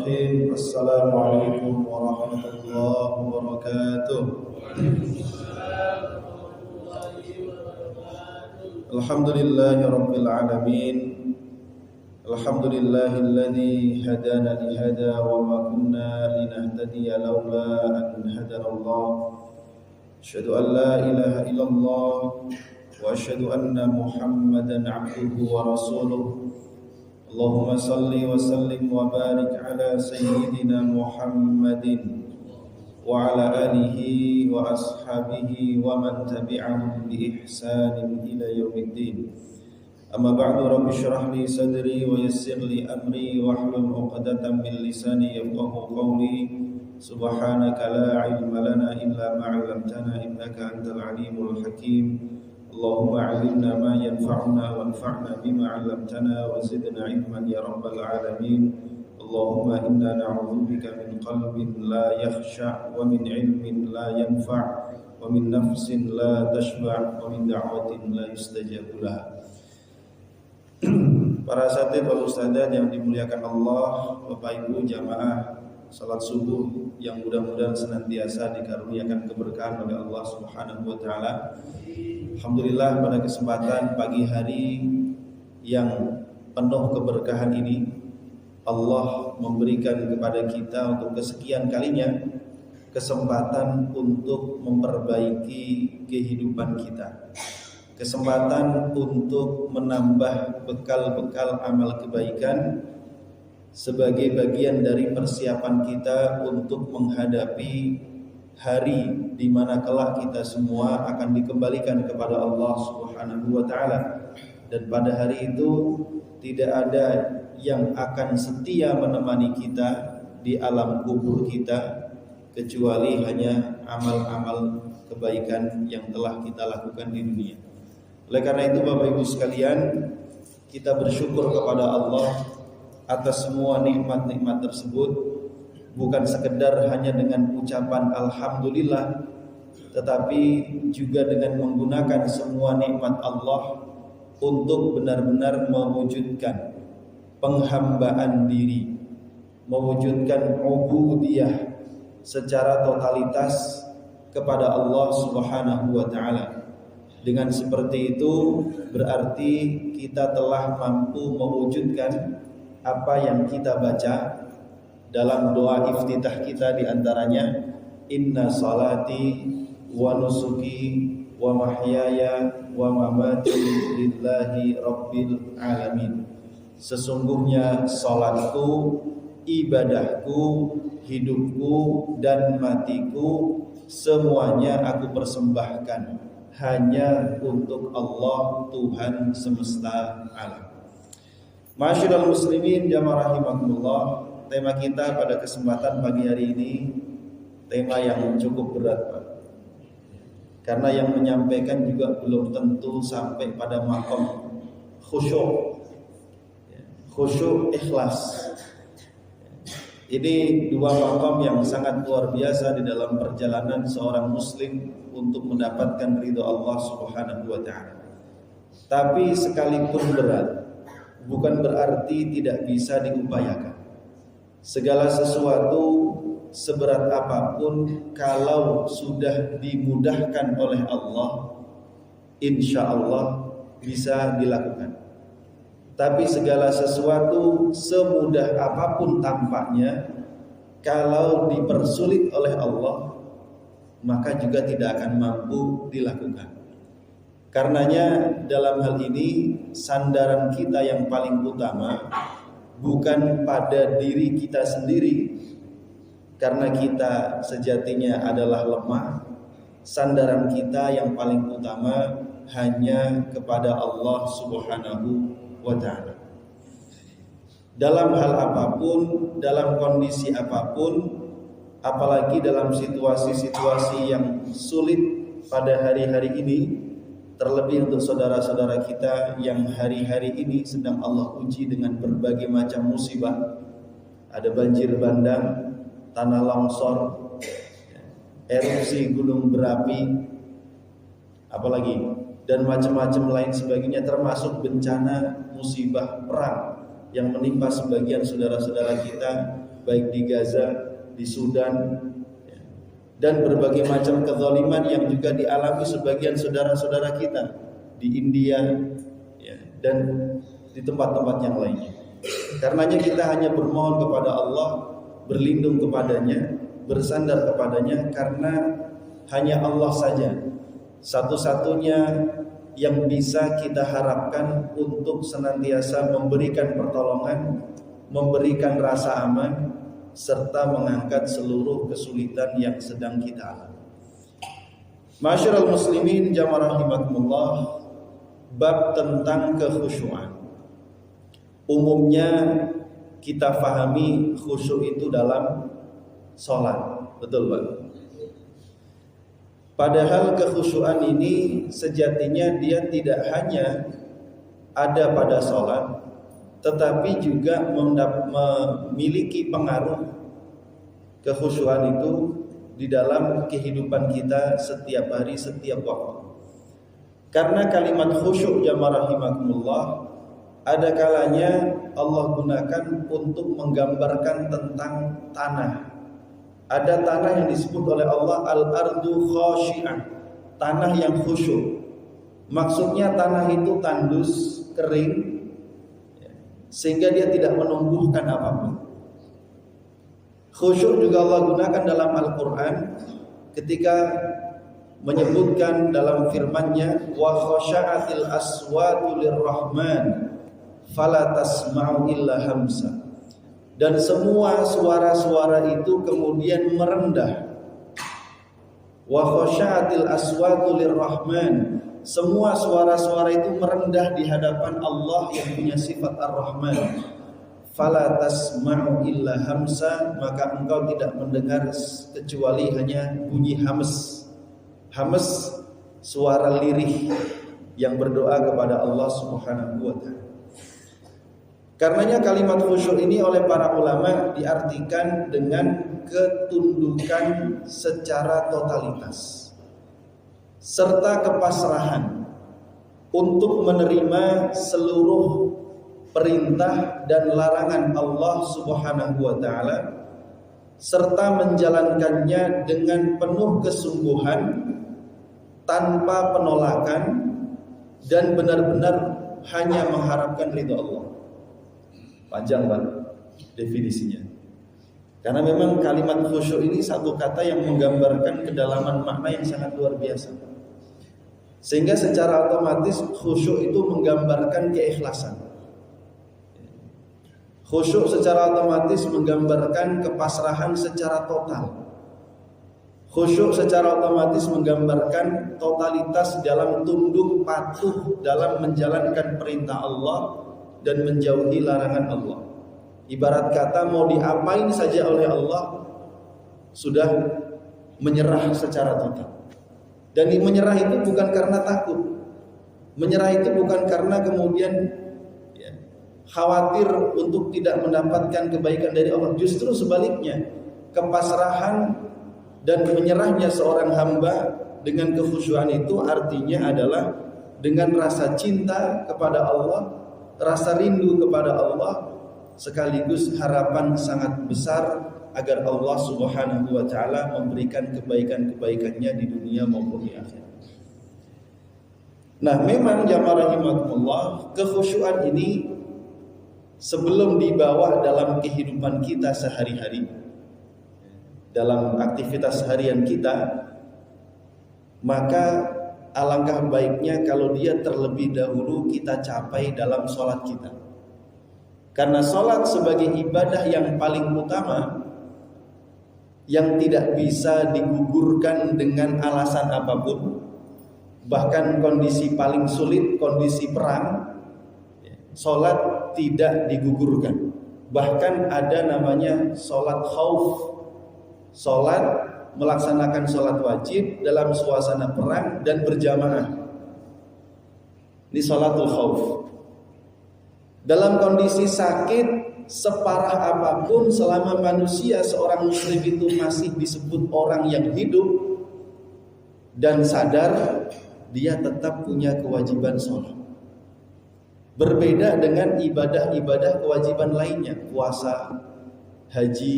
Bismillahirrahmanirrahim. Assalamualaikum warahmatullahi wabarakatuh. Alhamdulillahi rabbil alamin. Alhamdulillahilladzi hadana li hada wa ma kunna linahtadiya laula an hadana Allah. Asyhadu an la ilaha illallah wa asyhadu anna Muhammadan 'abduhu wa rasuluh. Allahumma salli wa sallim wa barik ala sayyidina Muhammadin wa ala alihi wa ashabihi wa man tabi'ahum bi ihsanin ila yaumiddin. Amma ba'du, rabbi shrah li sadri wa yassir li amri wahlul 'uqdatam min lisani yafqahu qawli. Subhanaka la 'ilma lana illa ma 'allamtana innaka antal 'alimul hakim. Allahumma 'allimna ma yanfa'una wanfa'na bima 'allamtana wa zidna 'ilman ya rabbal alamin. Allahumma inna na'udzubika min qalbin la yakhsha' wa min 'ilmin la yanfa' wa min nafsin la tashba' wa min da'watin la yustajabu laha. Para asatidz wal ustadzat yang dimuliakan Allah, Bapak Ibu jamaah salat subuh yang mudah-mudahan senantiasa dikaruniakan keberkahan oleh Allah Subhanahu wa taala. Alhamdulillah, pada kesempatan pagi hari yang penuh keberkahan ini Allah memberikan kepada kita untuk kesekian kalinya kesempatan untuk memperbaiki kehidupan kita, kesempatan untuk menambah bekal-bekal amal kebaikan sebagai bagian dari persiapan kita untuk menghadapi hari di mana kelak kita semua akan dikembalikan kepada Allah Subhanahu wa taala. Dan pada hari itu tidak ada yang akan setia menemani kita di alam kubur kita kecuali hanya amal-amal kebaikan yang telah kita lakukan di dunia. Oleh karena itu Bapak Ibu sekalian, kita bersyukur kepada Allah atas semua nikmat-nikmat tersebut, bukan sekedar hanya dengan ucapan alhamdulillah, tetapi juga dengan menggunakan semua nikmat Allah untuk benar-benar mewujudkan penghambaan diri, mewujudkan ubudiyah secara totalitas kepada Allah Subhanahu wa taala. Dengan seperti itu berarti kita telah mampu mewujudkan apa yang kita baca dalam doa iftitah kita, di antaranya inna salati wa nusuki wa mahyaya wa mamati lillahi rabbil alamin. Sesungguhnya salatku, ibadahku, hidupku dan matiku semuanya aku persembahkan hanya untuk Allah Tuhan semesta alam. Ma'asyiral muslimin jamaah rahimakumullah, tema kita pada kesempatan pagi hari ini tema yang cukup berat, Pak. Karena yang menyampaikan juga belum tentu sampai pada maqam khusyuk. Khusyuk ikhlas. Ini dua maqam yang sangat luar biasa di dalam perjalanan seorang muslim untuk mendapatkan ridho Allah Subhanahu wa taala. Tapi sekalipun berat, bukan berarti tidak bisa diupayakan. Segala sesuatu seberat apapun kalau sudah dimudahkan oleh Allah, insya Allah bisa dilakukan. Tapi segala sesuatu semudah apapun tampaknya, kalau dipersulit oleh Allah, maka juga tidak akan mampu dilakukan. Karenanya dalam hal ini sandaran kita yang paling utama bukan pada diri kita sendiri, karena kita sejatinya adalah lemah. Sandaran kita yang paling utama hanya kepada Allah Subhanahu wa ta'ala. Dalam hal apapun, dalam kondisi apapun, apalagi dalam situasi-situasi yang sulit pada hari-hari ini, terlebih untuk saudara-saudara kita yang hari-hari ini sedang Allah uji dengan berbagai macam musibah. Ada banjir bandang, tanah longsor, erupsi gunung berapi, apalagi dan macam-macam lain sebagainya, termasuk bencana musibah perang yang menimpa sebagian saudara-saudara kita baik di Gaza, di Sudan, dan berbagai macam kezaliman yang juga dialami sebagian saudara-saudara kita di India dan di tempat-tempat yang lainnya. Karenanya kita hanya bermohon kepada Allah, berlindung kepadanya, bersandar kepadanya, karena hanya Allah saja satu-satunya yang bisa kita harapkan untuk senantiasa memberikan pertolongan, memberikan rasa aman, serta mengangkat seluruh kesulitan yang sedang kita alami. Ma'asyiral muslimin jamaah rahimakumullah, bab tentang kekhusyuan. Umumnya kita fahami khusyuk itu dalam sholat, betul Pak? Padahal kekhusyuan ini sejatinya dia tidak hanya ada pada sholat, tetapi juga memiliki pengaruh kekhusyuan itu di dalam kehidupan kita setiap hari, setiap waktu. Karena kalimat khusyuk jamaah rahimakumullah, ada kalanya Allah gunakan untuk menggambarkan tentang tanah. Ada tanah yang disebut oleh Allah al-ardu khashi'ah, tanah yang khusyuk. Maksudnya tanah itu tandus, kering, sehingga dia tidak menumbuhkan apapun. Khusyuk juga Allah gunakan dalam Al-Quran ketika menyebutkan dalam firman-Nya, wa khasha'atil aswatu lirrahman fala tasma'u illa hamsa. Dan semua suara-suara itu kemudian merendah. Wa khasha'atil aswatu lirrahman, semua suara-suara itu merendah di hadapan Allah yang punya sifat Ar-Rahman. Fala tasma'u illa hamsa, maka engkau tidak mendengar kecuali hanya bunyi hams. Hams, suara lirih yang berdoa kepada Allah Subhanahu wa ta'ala. Karenanya kalimat khusyuk ini oleh para ulama diartikan dengan ketundukan secara totalitas serta kepasrahan untuk menerima seluruh perintah dan larangan Allah Subhanahu wa ta'ala, serta menjalankannya dengan penuh kesungguhan tanpa penolakan dan benar-benar hanya mengharapkan ridha Allah. Panjang Pak definisinya, karena memang kalimat khusyuk ini satu kata yang menggambarkan kedalaman makna yang sangat luar biasa, sehingga secara otomatis khusyuk itu menggambarkan keikhlasan. Khusyuk secara otomatis menggambarkan kepasrahan secara total. Khusyuk secara otomatis menggambarkan totalitas dalam tunduk patuh dalam menjalankan perintah Allah dan menjauhi larangan Allah. Ibarat kata mau diapain saja oleh Allah, sudah menyerah secara total. Dan menyerah itu bukan karena takut, menyerah itu bukan karena kemudian khawatir untuk tidak mendapatkan kebaikan dari Allah. Justru sebaliknya, kepasrahan dan menyerahnya seorang hamba dengan kekhusyuan itu artinya adalah dengan rasa cinta kepada Allah, rasa rindu kepada Allah, sekaligus harapan sangat besar agar Allah Subhanahu wa ta'ala memberikan kebaikan-kebaikannya di dunia maupun di akhirat. Nah, memang jamaah rahimakumullah, kekhusyuan ini sebelum dibawa dalam kehidupan kita sehari-hari, dalam aktivitas harian kita, maka alangkah baiknya kalau dia terlebih dahulu kita capai dalam sholat kita. Karena sholat sebagai ibadah yang paling utama, yang tidak bisa digugurkan dengan alasan apapun, bahkan kondisi paling sulit, kondisi perang, sholat tidak digugurkan. Bahkan ada namanya sholat khauf, sholat melaksanakan sholat wajib dalam suasana perang dan berjamaah. Ini sholatul khauf. Dalam kondisi sakit separah apapun, selama manusia seorang muslim itu masih disebut orang yang hidup dan sadar, dia tetap punya kewajiban sholat. Berbeda dengan ibadah-ibadah kewajiban lainnya, puasa, haji.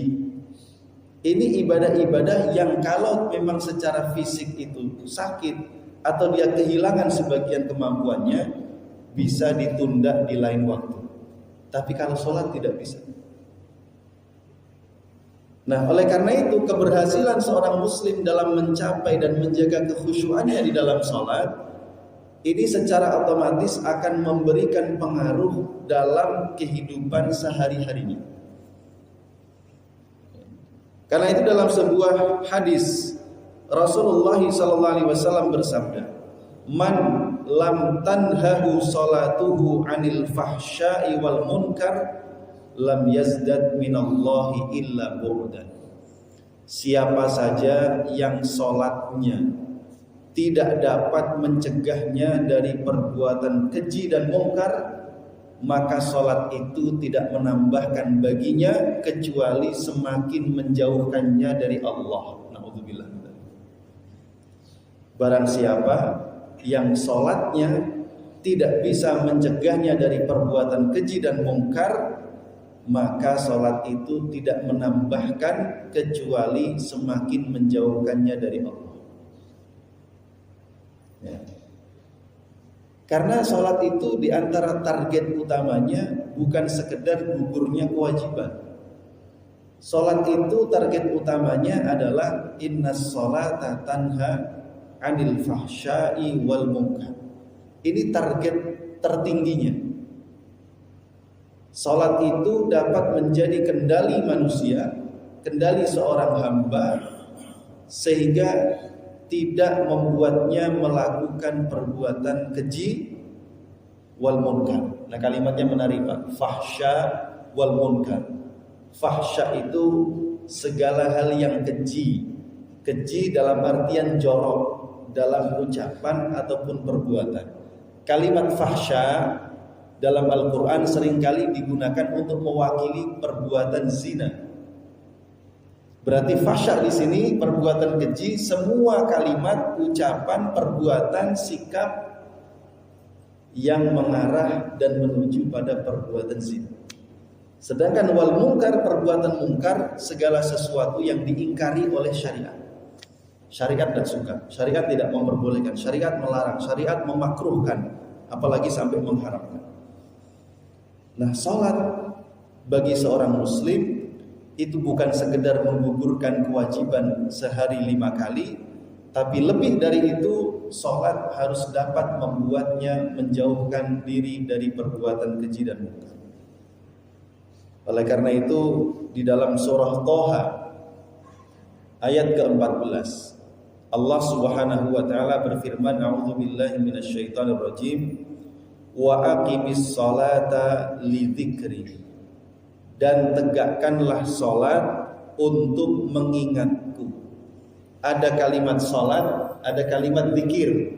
Ini ibadah-ibadah yang kalau memang secara fisik itu sakit atau dia kehilangan sebagian kemampuannya, bisa ditunda di lain waktu. Tapi kalau sholat tidak bisa. Nah, oleh karena itu keberhasilan seorang muslim dalam mencapai dan menjaga kekhusyuannya di dalam sholat ini secara otomatis akan memberikan pengaruh dalam kehidupan sehari-harinya. Karena itu dalam sebuah hadis Rasulullah SAW bersabda, "Man lam tanhahu salatuhu 'anil fahsya'i wal munkar lam yazdad minallahi illa bu'dan." Siapa saja yang sholatnya tidak dapat mencegahnya dari perbuatan keji dan mungkar, maka sholat itu tidak menambahkan baginya kecuali semakin menjauhkannya dari Allah. Na'udzubillah. Barang siapa yang sholatnya tidak bisa mencegahnya dari perbuatan keji dan mungkar, maka sholat itu tidak menambahkan kecuali semakin menjauhkannya dari Allah. Ya. Karena sholat itu diantara target utamanya bukan sekedar gugurnya kewajiban. Sholat itu target utamanya adalah innas sholata tanha 'anil fahsya'i wal munkar. Ini target tertingginya. Sholat itu dapat menjadi kendali manusia, kendali seorang hamba, sehingga tidak membuatnya melakukan perbuatan keji wal munkar. Nah, kalimatnya menarik, Pak. Fahsya wal munkar. Fahsya itu segala hal yang keji. Keji dalam artian jorok dalam ucapan ataupun perbuatan. Kalimat fahsya dalam Al-Quran seringkali digunakan untuk mewakili perbuatan zina. Berarti fahsya di sini perbuatan keji, semua kalimat, ucapan, perbuatan, sikap yang mengarah dan menuju pada perbuatan zina. Sedangkan wal munkar, perbuatan munkar, segala sesuatu yang diingkari oleh syariat. Syariat tidak suka, syariat tidak memperbolehkan, syariat melarang, syariat memakruhkan, apalagi sampai mengharamkan. Nah, sholat bagi seorang muslim itu bukan sekedar menggugurkan kewajiban sehari 5 kali, tapi lebih dari itu, sholat harus dapat membuatnya menjauhkan diri dari perbuatan keji dan munkar. Oleh karena itu, di dalam surah Thaha ayat ke-14, Allah Subhanahu wa taala berfirman, "A'udzubillahi minasyaitonir rajim. Wa aqimis sholata lidzikri." Dan tegakkanlah sholat untuk mengingatku. Ada kalimat sholat, ada kalimat zikir.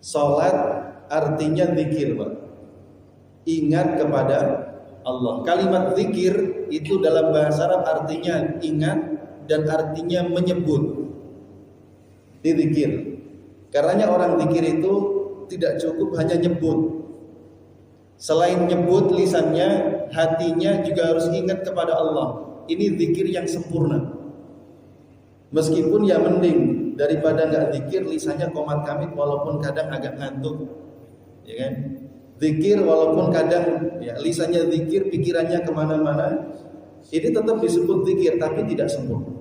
Sholat artinya zikir, Pak. Ingat kepada Allah. Kalimat zikir itu dalam bahasa Arab artinya ingat dan artinya menyebut. Zikir. Karenanya orang zikir itu tidak cukup hanya nyebut. Selain nyebut lisannya, hatinya juga harus ingat kepada Allah. Ini zikir yang sempurna. Meskipun ya mending daripada nggak zikir, lisannya komat kamit walaupun kadang agak ngantuk, ya kan? Zikir walaupun kadang ya lisannya zikir, pikirannya kemana-mana, ini tetap disebut zikir tapi tidak sempurna.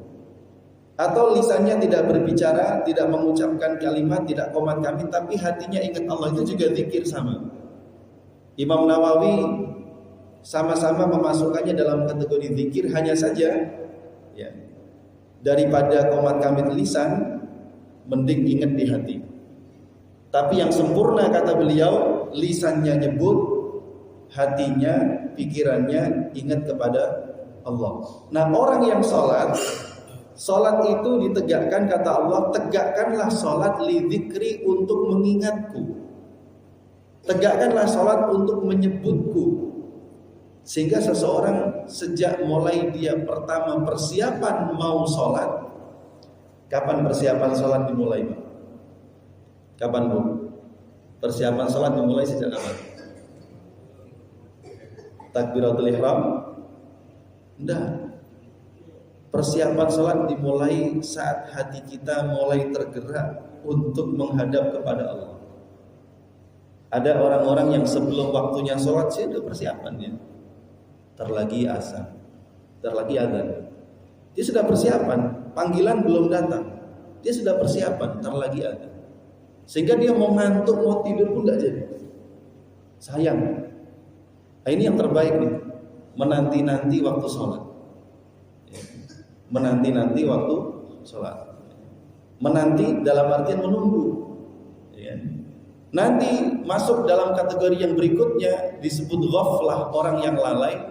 Atau lisannya tidak berbicara, tidak mengucapkan kalimat, tidak komat kamit, tapi hatinya ingat Allah, itu juga zikir sama. Imam Nawawi sama-sama memasukkannya dalam kategori zikir, hanya saja ya, daripada komat kamit lisan, mending ingat di hati. Tapi yang sempurna kata beliau, lisannya nyebut, hatinya, pikirannya ingat kepada Allah. Nah, orang yang sholat itu ditegakkan, kata Allah, tegakkanlah sholat lidzikri, untuk mengingatku. Tegakkanlah sholat untuk menyebutku. Sehingga seseorang sejak mulai dia pertama persiapan mau sholat. Kapan persiapan sholat dimulai, Pak? Kapan, Bu? Persiapan sholat dimulai sejak kapan? Takbiratul ihram, Enggak. Persiapan sholat dimulai saat hati kita mulai tergerak untuk menghadap kepada Allah. Ada orang-orang yang sebelum waktunya sholat sih udah persiapannya. Terlagi azan, terlagi adzan. Dia sudah persiapan, panggilan belum datang. Dia sudah persiapan, terlagi adzan. Sehingga dia mau ngantuk, mau tidur pun nggak jadi. Sayang. Nah, ini yang terbaik nih, menanti-nanti waktu sholat. Menanti-nanti waktu sholat. Menanti dalam artian menunggu. Nanti masuk dalam kategori yang berikutnya disebut ghaflah, orang yang lalai.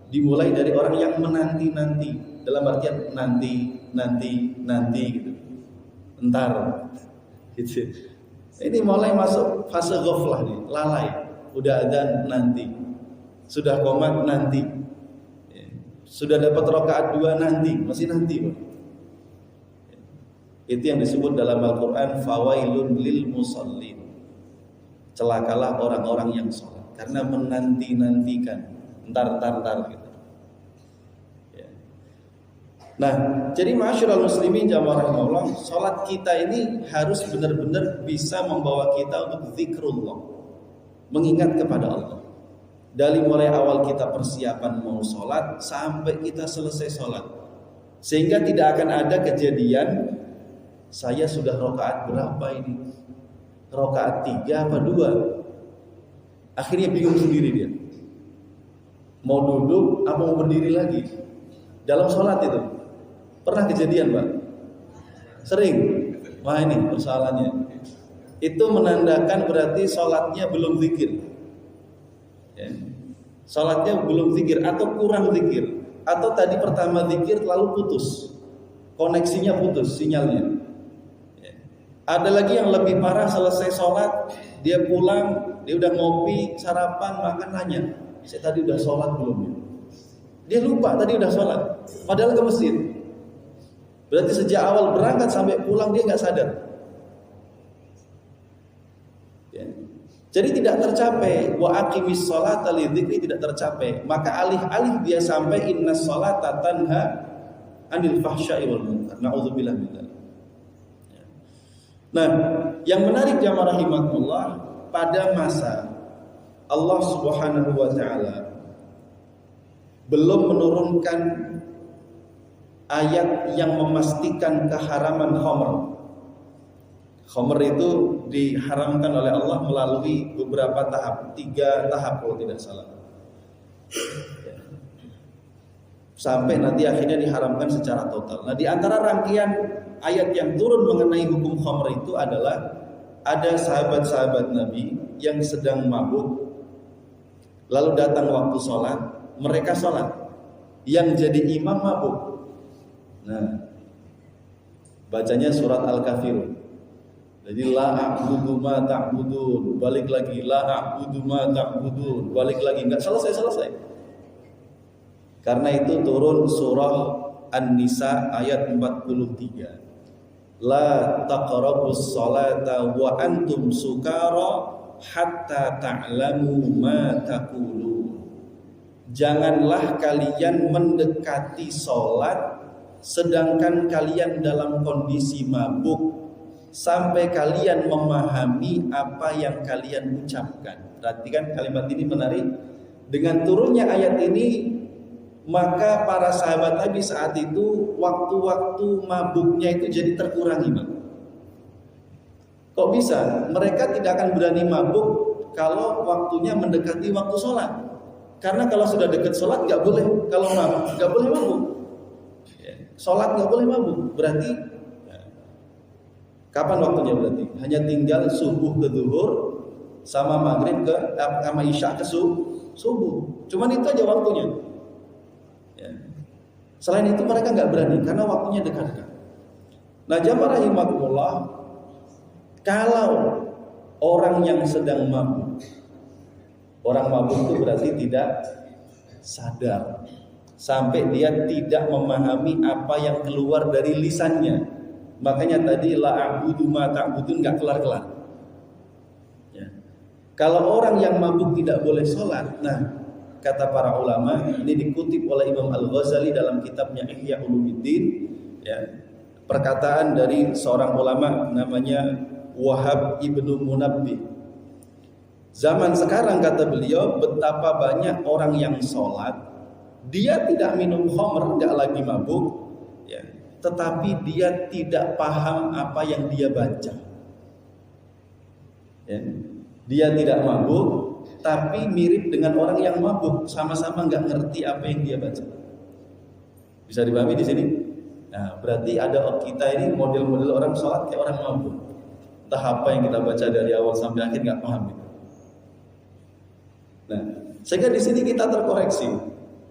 Dimulai dari orang yang menanti-nanti, dalam artian nanti gitu. Entar gitu. Ini mulai masuk fase ghaflah nih, lalai. Udah adzan nanti. Sudah qomat nanti. Sudah dapat rakaat 2 nanti, masih nanti, Pak. Itu yang disebut dalam Al-Qur'an fawailun lil musallin. Celakalah orang-orang yang sholat karena menanti-nantikan, entar gitu. Ya. Nah, jadi ma'asyiral muslimin jamaah rahimahullah, sholat kita ini harus benar-benar bisa membawa kita untuk zikrullah, mengingat kepada Allah. Dari mulai awal kita persiapan mau sholat sampai kita selesai sholat, sehingga tidak akan ada kejadian saya sudah rakaat berapa ini, rakaat 3 apa 2, akhirnya bingung sendiri dia, mau duduk apa mau berdiri lagi dalam sholat. Itu pernah kejadian, Pak? Sering. Wah, ini persoalannya. Itu menandakan berarti sholatnya belum zikir. Ya. Salatnya belum zikir atau kurang zikir, atau tadi pertama zikir lalu putus, koneksinya putus sinyalnya. Ya. Ada lagi yang lebih parah, selesai sholat dia pulang, dia udah ngopi, sarapan, makan, nanya, saya tadi udah sholat belum ya? Dia lupa tadi udah sholat, padahal ke masjid. Berarti sejak awal berangkat sampai pulang dia nggak sadar. Ya. Jadi tidak tercapai, wa aqimis sholata lidzikri, tidak tercapai. Maka alih-alih dia sampai innas sholata tanha anil fahsya'i wal munkar. Nauzubillah min dzalik. Nah, yang menarik jamaah rahimakumullah, pada masa Allah Subhanahu wa taala belum menurunkan ayat yang memastikan keharaman khamr. Khamr itu diharamkan oleh Allah melalui beberapa tahap, 3 tahap kalau tidak salah. Sampai nanti akhirnya diharamkan secara total. Nah, di antara rangkaian ayat yang turun mengenai hukum khamr itu adalah ada sahabat-sahabat Nabi yang sedang mabuk, lalu datang waktu sholat, mereka sholat, yang jadi imam mabuk. Nah, bacanya surat Al-Kafirun. Jadi la a'budu ma ta'budun, balik lagi la a'budu ma ta'budun, balik lagi, enggak selesai. Karena itu turun surah An-Nisa ayat 43. La taqrabus salata wa antum sukara hatta ta'lamu ma taqulun. Janganlah kalian mendekati salat sedangkan kalian dalam kondisi mabuk sampai kalian memahami apa yang kalian ucapkan. Perhatikan kalimat ini menarik. Dengan turunnya ayat ini, maka para sahabat Nabi saat itu waktu-waktu mabuknya itu jadi terkurangi, Bang. Kok bisa? Mereka tidak akan berani mabuk kalau waktunya mendekati waktu sholat. Karena kalau sudah dekat sholat nggak boleh, kalau mabuk nggak boleh mabuk. Sholat nggak boleh mabuk. Berarti kapan waktunya berarti? Hanya tinggal subuh ke zuhur sama maghrib ke sama isya ke subuh. Cuman itu aja waktunya. Ya. Selain itu mereka nggak berani karena waktunya dekat-dekat. Nah, jamaah rahimakumullah, kalau orang yang sedang mabuk, orang mabuk itu berarti tidak sadar sampai dia tidak memahami apa yang keluar dari lisannya. Makanya tadi la a'budu ma ta'budun enggak kelar-kelar. Ya. Kalau orang yang mabuk tidak boleh sholat, nah kata para ulama, ini dikutip oleh Imam Al-Ghazali dalam kitabnya Ihya Ulumuddin, ya. Perkataan dari seorang ulama namanya Wahab Ibnu Munabbih. Zaman sekarang, kata beliau, betapa banyak orang yang sholat, dia tidak minum khamr, tidak lagi mabuk, ya, tetapi dia tidak paham apa yang dia baca. Ya. Dia tidak mabuk, tapi mirip dengan orang yang mabuk, sama-sama nggak ngerti apa yang dia baca. Bisa dipahami di sini? Nah, berarti ada kita ini model-model orang sholat kayak orang mabuk. Entah apa yang kita baca dari awal sampai akhir nggak paham. Nah, sehingga di sini kita terkoreksi.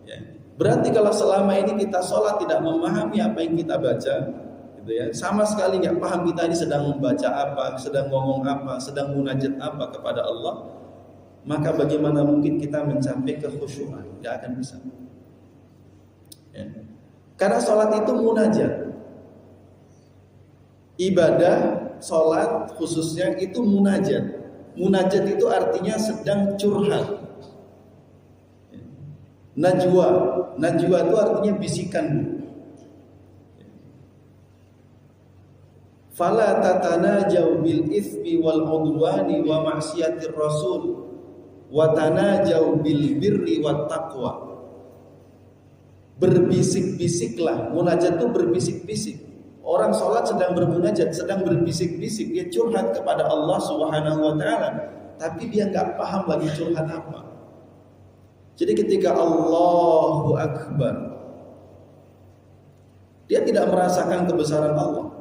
Ya. Berarti kalau selama ini kita sholat tidak memahami apa yang kita baca, gitu ya, sama sekali nggak paham kita ini sedang membaca apa, sedang ngomong apa, sedang munajat apa kepada Allah, maka bagaimana mungkin kita mencapai kekhusyuan? Nggak akan bisa. Ya. Karena sholat itu munajat. Ibadah sholat khususnya itu munajat. Munajat itu artinya sedang curhat. Najwa itu artinya bisikan. Fala tatanajau bil itsmi wal udwani wa ma'siyatir rasul wa tanajau bil birri wat taqwa. Berbisik-bisiklah. Munajat itu berbisik-bisik. Orang sholat sedang bermunajat, sedang berbisik-bisik, dia curhat kepada Allah Subhanahu wa taala, tapi dia nggak paham lagi curhat apa. Jadi ketika Allahu Akbar, dia tidak merasakan kebesaran Allah.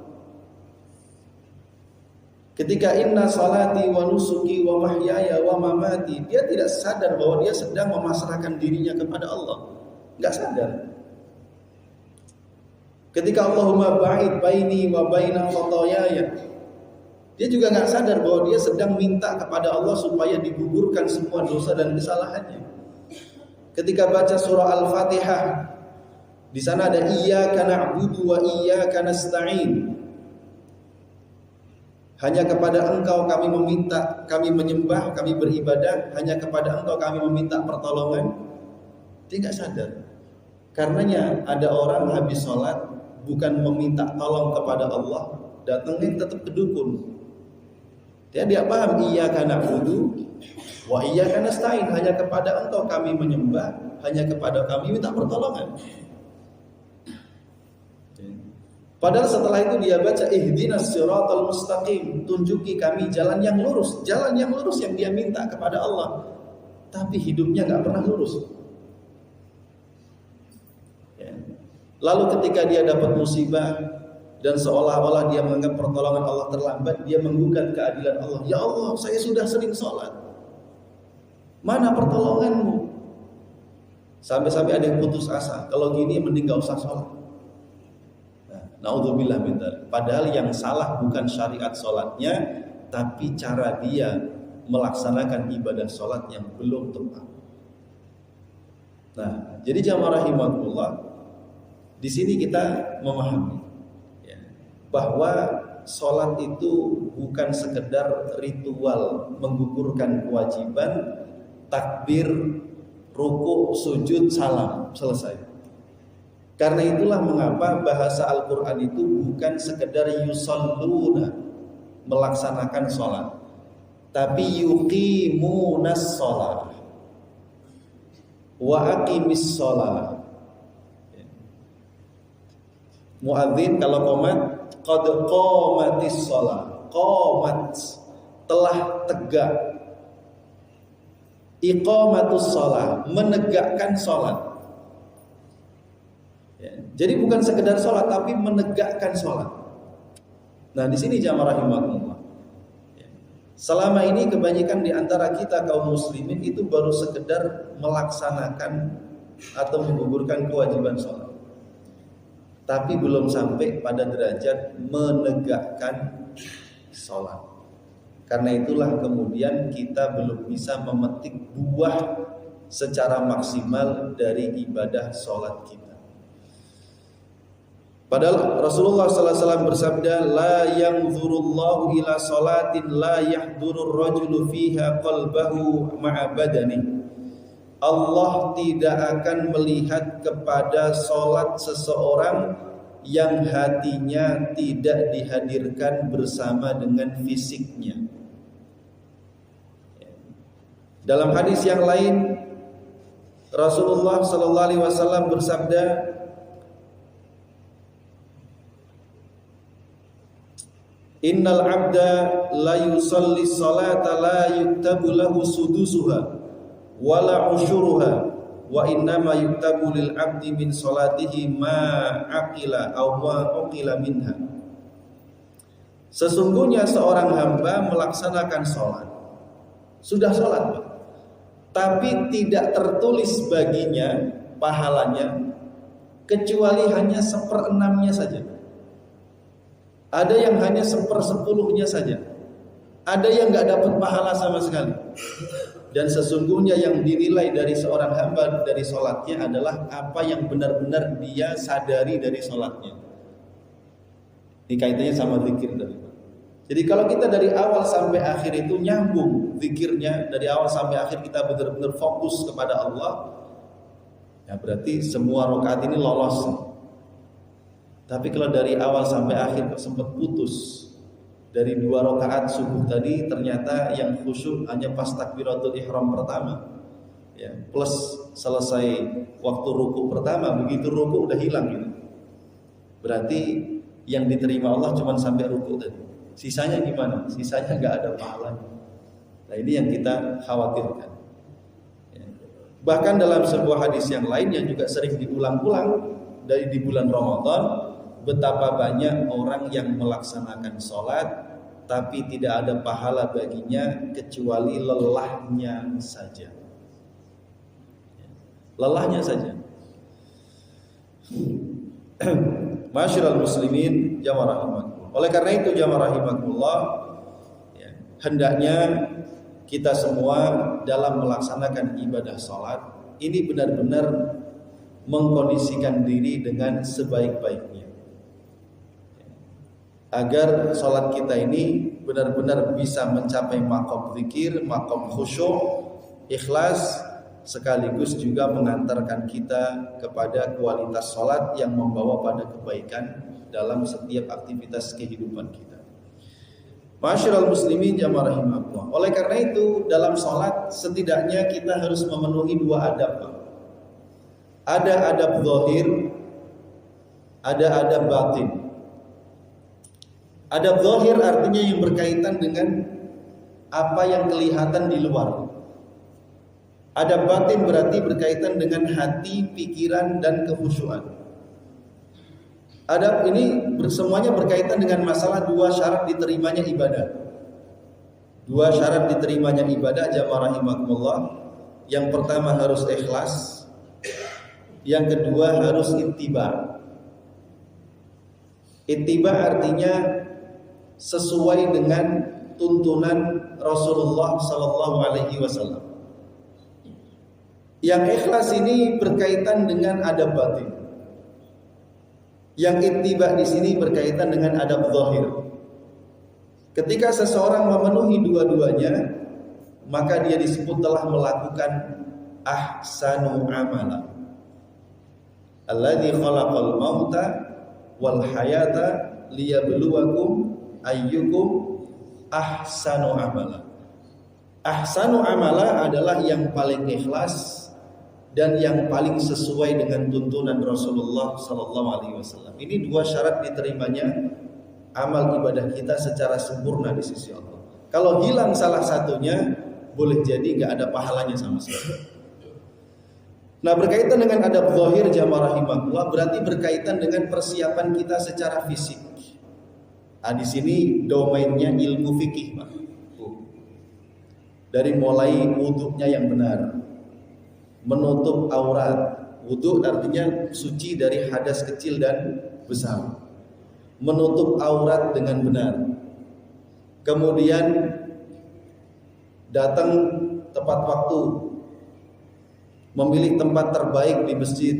Ketika inna salati wa nusuki wa mahyaya wa mamati, dia tidak sadar bahwa dia sedang memasrahkan dirinya kepada Allah. Enggak sadar. Ketika Allahumma ba'id baini wa baina khotoyaya, dia juga enggak sadar bahwa dia sedang minta kepada Allah supaya digugurkan semua dosa dan kesalahannya. Ketika baca surah Al-Fatihah, di sana ada iyyaka na'budu wa iyyaka nasta'in. Hanya kepada Engkau kami meminta, kami menyembah, kami beribadah, hanya kepada Engkau kami meminta pertolongan. Dia enggak sadar. Karenanya ada orang habis sholat bukan meminta tolong kepada Allah, datangnya tetap ke dukun. Dia paham iyyaka na'budu wa iyyaka nasta'in, hanya kepada Engkau kami menyembah, hanya kepada kami minta pertolongan. Padahal setelah itu dia baca ihdinas siratal mustaqim, tunjuki kami jalan yang lurus yang dia minta kepada Allah. Tapi hidupnya enggak pernah lurus. Ya. Lalu ketika dia dapat musibah dan seolah-olah dia menganggap pertolongan Allah terlambat, dia menggugat keadilan Allah. Ya Allah, saya sudah sering sholat, mana pertolonganmu? Sampai-sampai ada yang putus asa, kalau gini mending gak usah sholat. Naudzubillah min dzalik. Padahal yang salah bukan syariat sholatnya, tapi cara dia melaksanakan ibadah sholat yang belum tepat. Nah, jadi jamaah rahimakumullah, di sini kita memahami ya, bahwa sholat itu bukan sekedar ritual menggugurkan kewajiban, takbir, ruku, sujud, salam, selesai. Karena itulah mengapa bahasa Al-Quran itu bukan sekedar yusalluna, melaksanakan sholat, tapi yuqimunas sholat wa aqimis sholat. Muadzin kalau qomat, qad qomatis sholat, qomat, telah tegak. Iqamatus sholat, menegakkan sholat. Ya, jadi bukan sekedar sholat, tapi menegakkan sholat. Nah, di sini jamaah rahimakumullah. Ya. Selama ini kebanyakan di antara kita kaum muslimin itu baru sekedar melaksanakan atau menggugurkan kewajiban sholat, tapi belum sampai pada derajat menegakkan sholat. Karena itulah kemudian kita belum bisa memetik buah secara maksimal dari ibadah sholat kita. Padahal Rasulullah SAW bersabda, la yanzurullahu ila salatin la yahdurur rajulu fiha qalbahu ma'a badani Allah tidak akan melihat kepada sholat seseorang yang hatinya tidak dihadirkan bersama dengan fisiknya. Dalam hadis yang lain, Rasulullah sallallahu alaihi wasallam bersabda, "Innal 'abda la yusalli salata la yuktabu lahu sudusuha wala usyuruha wa innama yuktabu lil 'abdi min salatihi ma aqila aw ma uqila minha." Sesungguhnya seorang hamba melaksanakan sholat, sudah sholat, tapi tidak tertulis baginya pahalanya kecuali hanya 1/6-nya saja. Ada yang hanya 1/10-nya saja. Ada yang nggak dapat pahala sama sekali. Dan sesungguhnya yang dinilai dari seorang hamba dari sholatnya adalah apa yang benar-benar dia sadari dari sholatnya. Ini kaitannya sama zikir tadi. Jadi kalau kita dari awal sampai akhir itu nyambung zikirnya, dari awal sampai akhir kita benar-benar fokus kepada Allah, ya berarti semua rakaat ini lolos. Tapi kalau dari awal sampai akhir sempat putus, dari 2 rakaat subuh tadi ternyata yang khusyuk hanya pas takbiratul ihram pertama, ya, plus selesai waktu ruku pertama, begitu ruku udah hilang gitu. Berarti yang diterima Allah cuma sampai ruku tadi. Sisanya gimana? Sisanya nggak ada pahalanya. Nah ini yang kita khawatirkan. Bahkan dalam sebuah hadis yang lain yang juga sering diulang-ulang dari di bulan Ramadan, betapa banyak orang yang melaksanakan sholat tapi tidak ada pahala baginya kecuali lelahnya saja. Lelahnya saja. Masyiral muslimin jamaah rahimakumullah. Oleh karena itu jamaah rahimakumullah, ya, hendaknya kita semua dalam melaksanakan ibadah sholat ini benar-benar mengkondisikan diri dengan sebaik-baiknya, agar sholat kita ini benar-benar bisa mencapai maqam zikir, maqam khusyuk, ikhlas, sekaligus juga mengantarkan kita kepada kualitas sholat yang membawa pada kebaikan dalam setiap aktivitas kehidupan kita. Masyiral muslimin jamaah rahimakumullah. Oleh karena itu dalam sholat setidaknya kita harus memenuhi 2 adab. Ada adab zahir, ada adab batin. Adab zahir artinya yang berkaitan dengan apa yang kelihatan di luar. Adab batin berarti berkaitan dengan hati, pikiran, dan kekhusyuan. Adab ini semuanya berkaitan dengan masalah 2 syarat diterimanya ibadah. 2 syarat diterimanya ibadah jamaah rahimakumullah. Yang pertama harus ikhlas, yang kedua harus ittiba. Ittiba artinya sesuai dengan tuntunan Rasulullah sallallahu alaihi wasallam. Yang ikhlas ini berkaitan dengan adab batin. Yang ittiba di sini berkaitan dengan adab zahir. Ketika seseorang memenuhi 2-duanya, maka dia disebut telah melakukan ahsanu amala. Alladzi khalaqal mauta wal hayata liyabluwakum ayyukum ahsanu amala. Ahsanu amala adalah yang paling ikhlas dan yang paling sesuai dengan tuntunan Rasulullah sallallahu alaihi wasallam. Ini 2 syarat diterimanya amal ibadah kita secara sempurna di sisi Allah. Kalau hilang salah satunya, boleh jadi enggak ada pahalanya sama sekali. Nah, berkaitan dengan adab zahir jamaah rahimakumullah berarti berkaitan dengan persiapan kita secara fisik. Nah, di sini domainnya ilmu fikih, Pak. Dari mulai wudhunya yang benar, menutup aurat. Wudu artinya suci dari hadas kecil dan besar. Menutup aurat dengan benar. Kemudian datang tepat waktu, memilih tempat terbaik di masjid,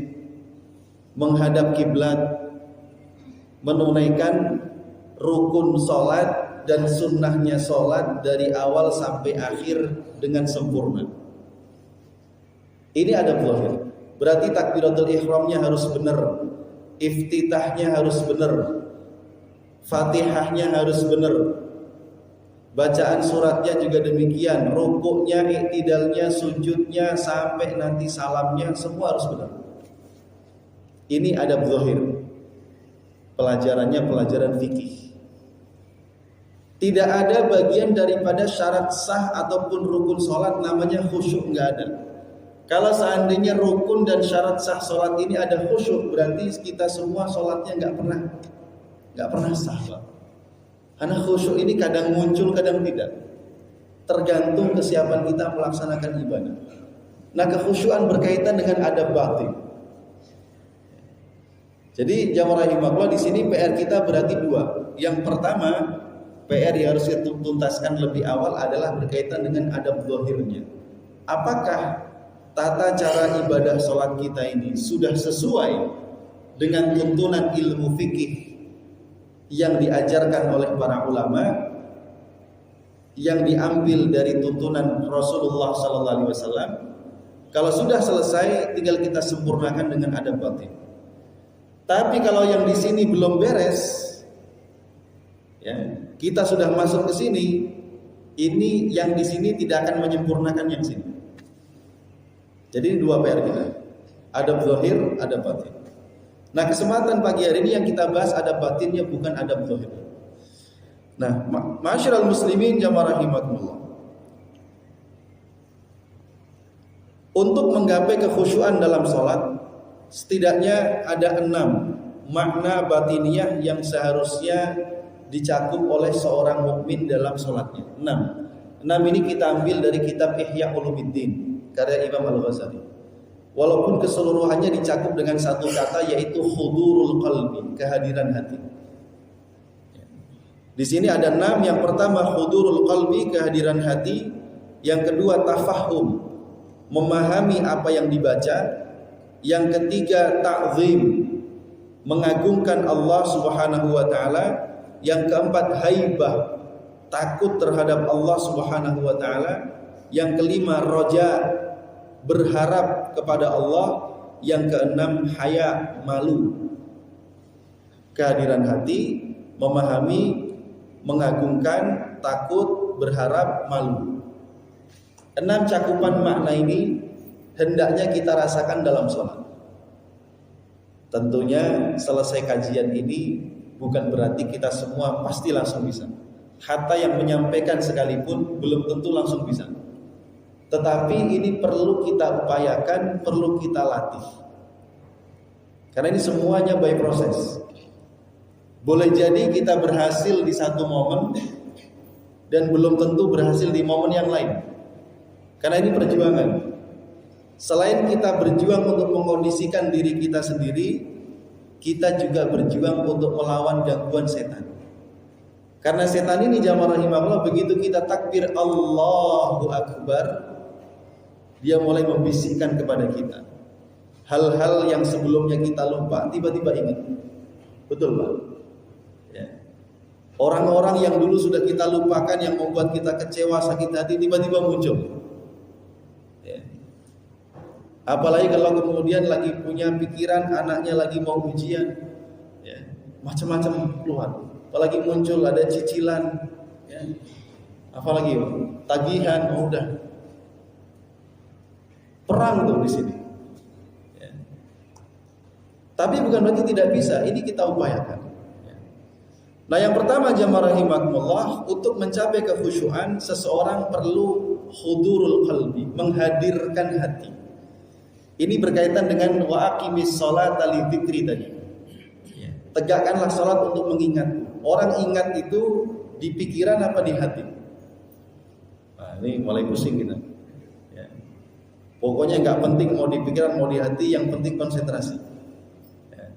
menghadap kiblat, menunaikan rukun sholat dan sunnahnya sholat dari awal sampai akhir dengan sempurna. Ini adab zahir. Berarti takbiratul ihramnya harus benar, iftitahnya harus benar, Fatihahnya harus benar, bacaan suratnya juga demikian, rukuknya, iktidalnya, sujudnya, sampai nanti salamnya, semua harus benar. Ini adab zahir. Pelajarannya pelajaran fikih. Tidak ada bagian daripada syarat sah ataupun rukun sholat namanya khusyuk, nggak ada. Kalau seandainya rukun dan syarat sah sholat ini ada khusyuk, berarti kita semua sholatnya nggak pernah sah. Karena khusyuk ini kadang muncul, kadang tidak. Tergantung kesiapan kita melaksanakan ibadah. Nah, kekhusyuan berkaitan dengan adab batin. Jadi jamaah rahimakumullah, di sini PR kita berarti dua. Yang pertama, PR yang harus dituntaskan lebih awal adalah berkaitan dengan adab zahirnya. Apakah tata cara ibadah sholat kita ini sudah sesuai dengan tuntunan ilmu fikih yang diajarkan oleh para ulama, yang diambil dari tuntunan Rasulullah SAW? Kalau sudah selesai, tinggal kita sempurnakan dengan adab batin. Tapi kalau yang di sini belum beres, ya, kita sudah masuk ke sini, ini yang di sini tidak akan menyempurnakan yang sini. Jadi dua PR kita, adab zahir, adab batin. Nah, kesempatan pagi hari ini yang kita bahas adab batinnya, bukan adab zahir. Nah, ma'asyiral muslimin jamaah rahimakumullah. Untuk menggapai kekhusyuan dalam sholat, setidaknya ada 6 makna batiniah yang seharusnya dicakup oleh seorang mukmin dalam sholatnya. 6 ini kita ambil dari kitab Ihya Ulumuddin karya Imam Al-Ghazali. Walaupun keseluruhannya dicakup dengan satu kata, yaitu hudurul qalbi, kehadiran hati. Di sini ada 6. Yang pertama hudurul qalbi, kehadiran hati. Yang kedua tafahum, memahami apa yang dibaca. Yang ketiga ta'zim, mengagungkan Allah Subhanahu wa taala. Yang keempat haibah, takut terhadap Allah Subhanahu wa taala. Yang kelima roja, berharap kepada Allah. Yang keenam haya, malu. Kehadiran hati, memahami, mengagungkan, takut, berharap, malu. 6 cakupan makna ini hendaknya kita rasakan dalam sholat. Tentunya selesai kajian ini bukan berarti kita semua pasti langsung bisa. Hatta yang menyampaikan sekalipun belum tentu langsung bisa. Tetapi ini perlu kita upayakan, perlu kita latih. Karena ini semuanya by proses. Boleh jadi kita berhasil di satu momen dan belum tentu berhasil di momen yang lain. Karena ini perjuangan. Selain kita berjuang untuk mengkondisikan diri kita sendiri, kita juga berjuang untuk melawan gangguan setan. Karena setan ini jamaah rahimahullah, begitu kita takbir Allahu Akbar, dia mulai membisikkan kepada kita hal-hal yang sebelumnya kita lupa, tiba-tiba ingat. Betul Pak? Ya. Orang-orang yang dulu sudah kita lupakan, yang membuat kita kecewa, sakit hati, tiba-tiba muncul. Apalagi kalau kemudian lagi punya pikiran anaknya lagi mau ujian, ya, macam-macam keluhan. Apalagi muncul ada cicilan, ya, apalagi tagihan, udah perang tuh di sini. Ya. Tapi bukan berarti tidak bisa. Ini kita upayakan. Ya. Nah, yang pertama jamaah rahimakumullah, untuk mencapai kekhusyuan seseorang perlu hudurul qalbi, menghadirkan hati. Ini berkaitan dengan wa aqimis sholata li dzikri tadi. Tegakkanlah salat untuk mengingat. Orang ingat itu di pikiran apa di hati? Nah, ini mulai pusing kita. Ya. Pokoknya nggak penting mau di pikiran mau di hati, yang penting konsentrasi. Ya.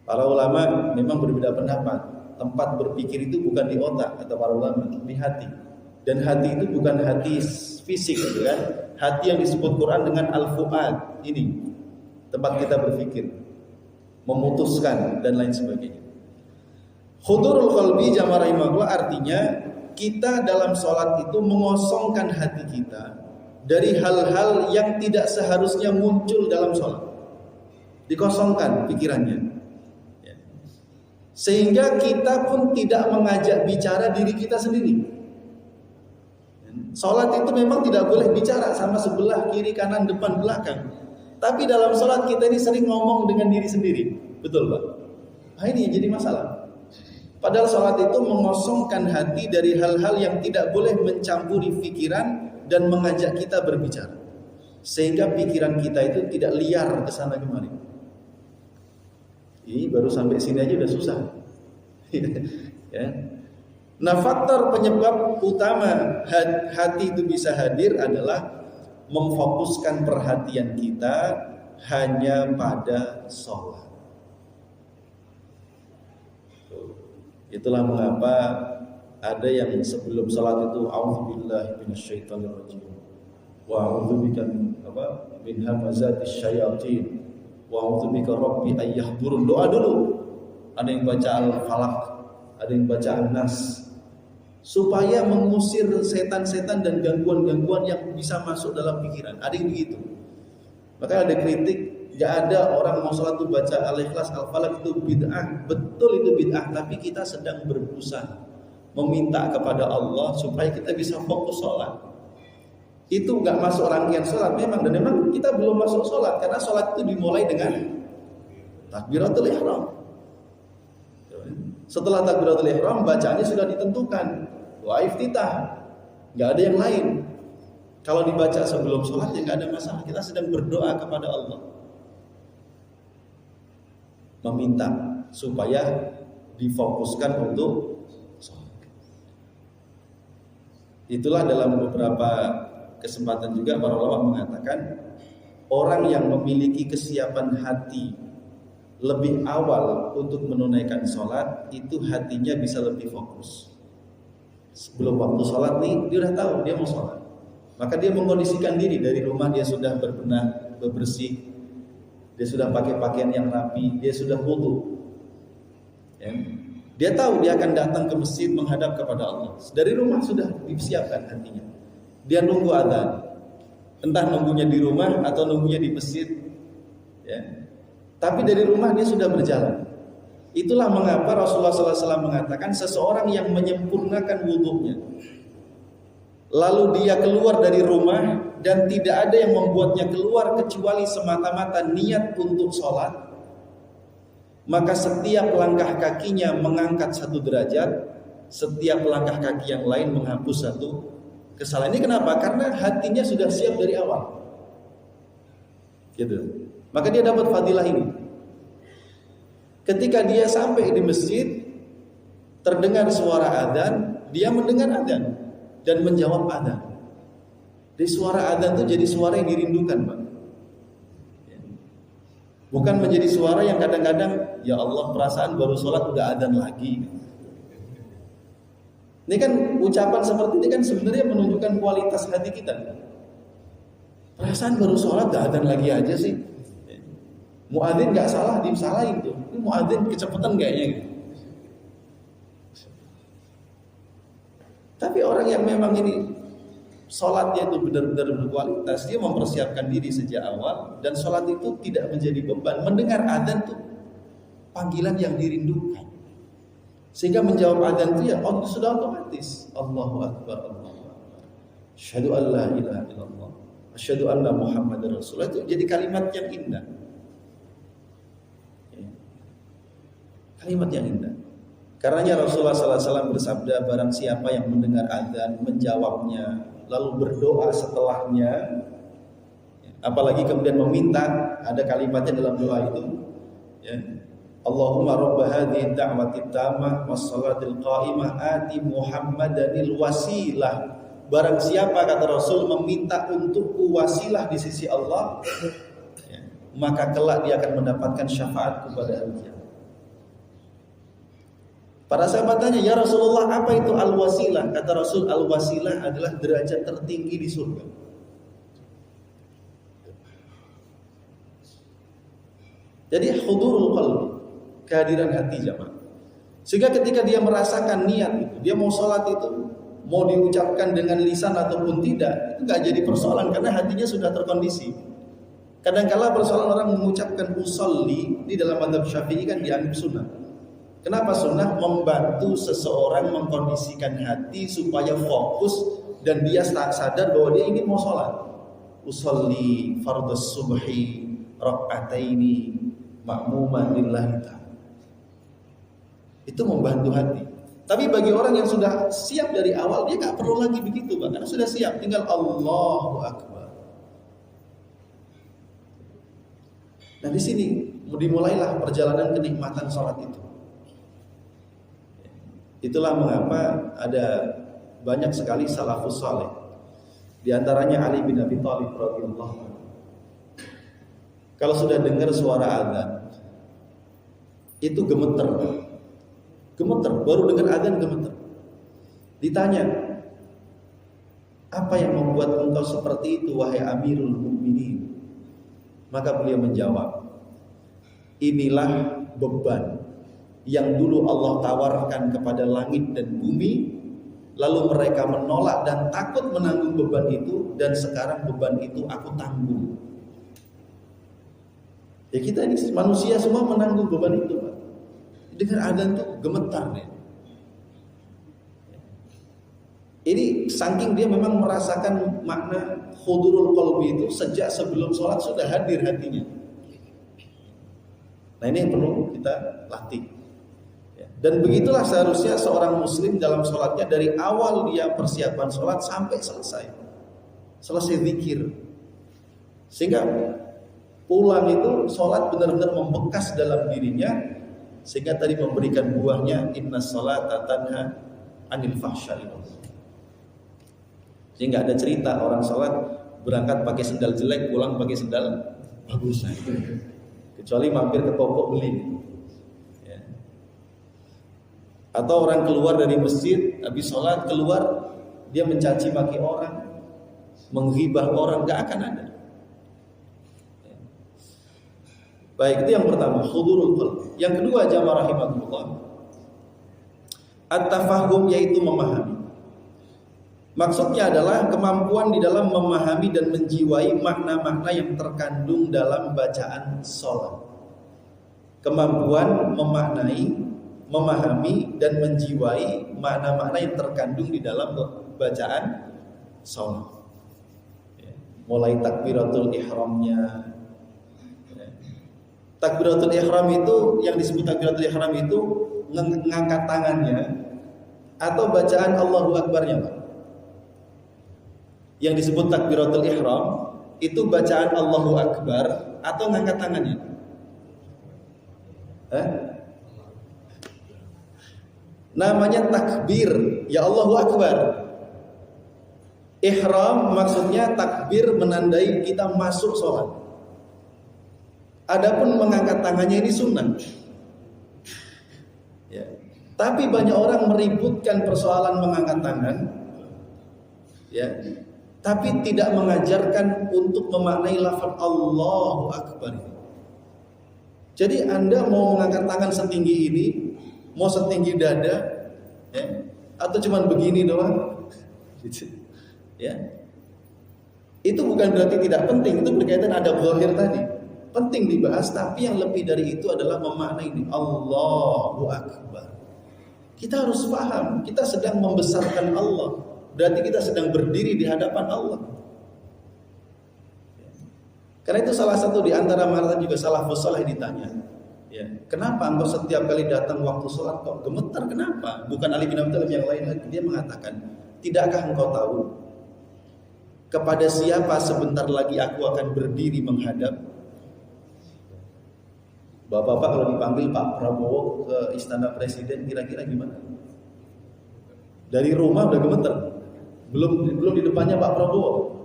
Para ulama memang berbeda pendapat. Tempat berpikir itu bukan di otak, kata para ulama, di hati. Dan hati itu bukan hati fisik, gitu kan? Hati yang disebut Quran dengan al-fuad, ini tempat kita berpikir, memutuskan dan lain sebagainya. Hudurul qalbi jamaah rahimahullah artinya kita dalam sholat itu mengosongkan hati kita dari hal-hal yang tidak seharusnya muncul dalam sholat. Dikosongkan pikirannya. Sehingga kita pun tidak mengajak bicara diri kita sendiri. Sholat itu memang tidak boleh bicara sama sebelah, kiri, kanan, depan, belakang. Tapi dalam sholat kita ini sering ngomong dengan diri sendiri. Betul Pak? Nah ini yang jadi masalah. Padahal sholat itu mengosongkan hati dari hal-hal yang tidak boleh mencampuri pikiran dan mengajak kita berbicara. Sehingga pikiran kita itu tidak liar ke sana kemari. Ini baru sampai sini aja udah susah. Ya. Nah, faktor penyebab utama hati itu bisa hadir adalah memfokuskan perhatian kita hanya pada sholat. Itulah mengapa ada yang sebelum sholat itu a'udzubillahi minasyaitonirrajim wa a'udzubika min hamazatis syayatin wa a'udzubika rabbi ayyahdurun. Doa dulu. Ada yang baca Al-Falaq, ada yang baca An-Nas, supaya mengusir setan-setan dan gangguan-gangguan yang bisa masuk dalam pikiran. Ada yang begitu. Maka ada kritik, gak ada orang mau sholat itu baca Al-Ikhlas, Al-Falaq itu bid'ah. Betul itu bid'ah, tapi kita sedang berusaha meminta kepada Allah supaya kita bisa fokus sholat. Itu gak masuk rangkaian sholat memang, dan memang kita belum masuk sholat karena sholat itu dimulai dengan takbiratul ihram. Setelah takbiratul ihram bacaannya sudah ditentukan, wa iftitah, gak ada yang lain. Kalau dibaca sebelum sholat ya gak ada masalah. Kita sedang berdoa kepada Allah, meminta supaya difokuskan untuk sholat. Itulah dalam beberapa kesempatan juga para ulama mengatakan orang yang memiliki kesiapan hati lebih awal untuk menunaikan sholat, itu hatinya bisa lebih fokus. Sebelum waktu sholat nih, dia udah tahu dia mau sholat. Maka dia mengkondisikan diri dari rumah, dia sudah berbenah, bebersih, dia sudah pakai pakaian yang rapi, dia sudah wudu. Ya. Dia tahu dia akan datang ke masjid menghadap kepada Allah. Dari rumah sudah disiapkan hatinya. Dia nunggu adzan, entah nunggunya di rumah atau nunggunya di masjid. Ya. Tapi dari rumah dia sudah berjalan. Itulah mengapa Rasulullah SAW mengatakan seseorang yang menyempurnakan wudunya, lalu dia keluar dari rumah dan tidak ada yang membuatnya keluar kecuali semata-mata niat untuk sholat, maka setiap langkah kakinya mengangkat 1 derajat, setiap langkah kaki yang lain menghapus 1 kesalahan. Ini kenapa? Karena hatinya sudah siap dari awal. Gitu. Maka dia dapat fadilah ini. Ketika dia sampai di masjid, terdengar suara adzan, dia mendengar adzan dan menjawab adzan. Jadi suara adzan itu jadi suara yang dirindukan, Pak. Bukan menjadi suara yang kadang-kadang, ya Allah, perasaan baru sholat udah adzan lagi. Ini kan ucapan seperti ini kan sebenarnya menunjukkan kualitas hati kita. Perasaan baru sholat udah adzan lagi aja sih. Muadzin nggak salah, disalahin tuh. Ini muadzin kecepatan kayaknya gitu. Tapi orang yang memang ini sholatnya itu benar-benar berkualitas, dia mempersiapkan diri sejak awal, dan sholat itu tidak menjadi beban. Mendengar adzan tuh panggilan yang dirindukan, sehingga menjawab adzan itu ya sudah otomatis. Allahu Akbar, Allahu Akbar. Asyhadu an la ilaha illallah, asyhadu anna Muhammadar Rasulullah. Itu jadi kalimat yang indah. Kalimat yang indah. Karenanya Rasulullah SAW bersabda, barang siapa yang mendengar adzan, menjawabnya, lalu berdoa setelahnya, apalagi kemudian meminta, ada kalimatnya dalam doa itu, ya, Allahumma rabba hadhihi da'wati tammah was-salatil qa'imah ati Muhammadanil wasilah. Barang siapa, kata Rasul, meminta untukku wasilah di sisi Allah, ya, maka kelak dia akan mendapatkan syafaatku pada hari kiamat. Para sahabat tanya, ya Rasulullah, apa itu al-wasilah? Kata Rasul, al-wasilah adalah derajat tertinggi di surga. Jadi hudurul qalbi, kehadiran hati jamaah. Sehingga ketika dia merasakan niat itu, dia mau sholat itu, mau diucapkan dengan lisan ataupun tidak, itu nggak jadi persoalan karena hatinya sudah terkondisi. Kadang-kala persoalan orang mengucapkan usolli di dalam mazhab Syafi'i kan dianggap sunnah. Kenapa sunnah? Membantu seseorang mengkondisikan hati supaya fokus dan dia sadar bahwa dia ingin mau sholat. Usolli fardhus subhi raka'ataini ma'muman lillahi ta'ala. Itu membantu hati. Tapi bagi orang yang sudah siap dari awal, dia nggak perlu lagi begitu, Pak. Karena sudah siap, tinggal Allahu Akbar. Nah di sini dimulailah perjalanan kenikmatan sholat itu. Itulah mengapa ada banyak sekali salafus saleh. Di antaranya Ali bin Abi Thalib radhiyallahu anhu. Kalau sudah dengar suara azan, itu gemeter. Gemeter, baru dengar azan gemeter. Ditanya, apa yang membuat engkau seperti itu wahai Amirul Mukminin? Maka beliau menjawab, inilah beban yang dulu Allah tawarkan kepada langit dan bumi, lalu mereka menolak dan takut menanggung beban itu, dan sekarang beban itu aku tanggung. Ya kita ini manusia semua menanggung beban itu, Pak. Dengar adzan tuh gemetar nih. Ini saking dia memang merasakan makna khudurul qalbi itu sejak sebelum sholat sudah hadir hatinya. Nah ini yang perlu kita latih. Dan begitulah seharusnya seorang muslim dalam sholatnya dari awal dia persiapan sholat sampai selesai zikir. Sehingga pulang itu sholat benar-benar membekas dalam dirinya. Sehingga tadi memberikan buahnya inna sholata tanha anil fahsya'i. Sehingga ada cerita orang sholat berangkat pakai sendal jelek, pulang pakai sendal bagus. Kecuali mampir ke toko beli. Ya. Atau orang keluar dari masjid, habis sholat keluar dia mencaci maki orang, menghibah orang, gak akan ada. Baik, itu yang pertama, hudurul qalb. Yang kedua, jamaah rahimakumullah, at-tafahum, yaitu memahami. Maksudnya adalah kemampuan di dalam memahami dan menjiwai makna-makna yang terkandung dalam bacaan sholat. Kemampuan memaknai, memahami dan menjiwai makna-makna yang terkandung di dalam bacaan sholat. Mulai takbiratul ihramnya. Takbiratul ihram itu, yang disebut takbiratul ihram itu ngangkat tangannya atau bacaan Allahu Akbarnya, Pak. Yang disebut takbiratul ihram itu bacaan Allahu Akbar atau ngangkat tangannya? Namanya takbir, ya Allahu Akbar. Ihram maksudnya takbir menandai kita masuk sholat. Adapun mengangkat tangannya ini sunnah. Ya. Tapi banyak orang meributkan persoalan mengangkat tangan, ya. Tapi tidak mengajarkan untuk memaknai lafaz Allahu Akbar. Jadi Anda mau mengangkat tangan setinggi ini, mau setinggi dada, ya, atau cuman begini doang, gitu. Ya. Itu bukan berarti tidak penting. Itu berkaitan ada zahir tadi. Penting dibahas, tapi yang lebih dari itu adalah memaknai ini Allahu Akbar. Kita harus paham, kita sedang membesarkan Allah. Berarti kita sedang berdiri di hadapan Allah. Karena itu salah satu di antara mereka juga salafus saleh ditanya, ya, kenapa engkau setiap kali datang waktu sholat kok gemetar? Kenapa? Bukan Ali bin Abi Thalib, yang lain lagi. Dia mengatakan, tidakkah engkau tahu kepada siapa sebentar lagi aku akan berdiri menghadap? Bapak-bapak kalau dipanggil Pak Prabowo ke Istana Presiden kira-kira gimana? Dari rumah udah gemeter. Belum di depannya Pak Prabowo.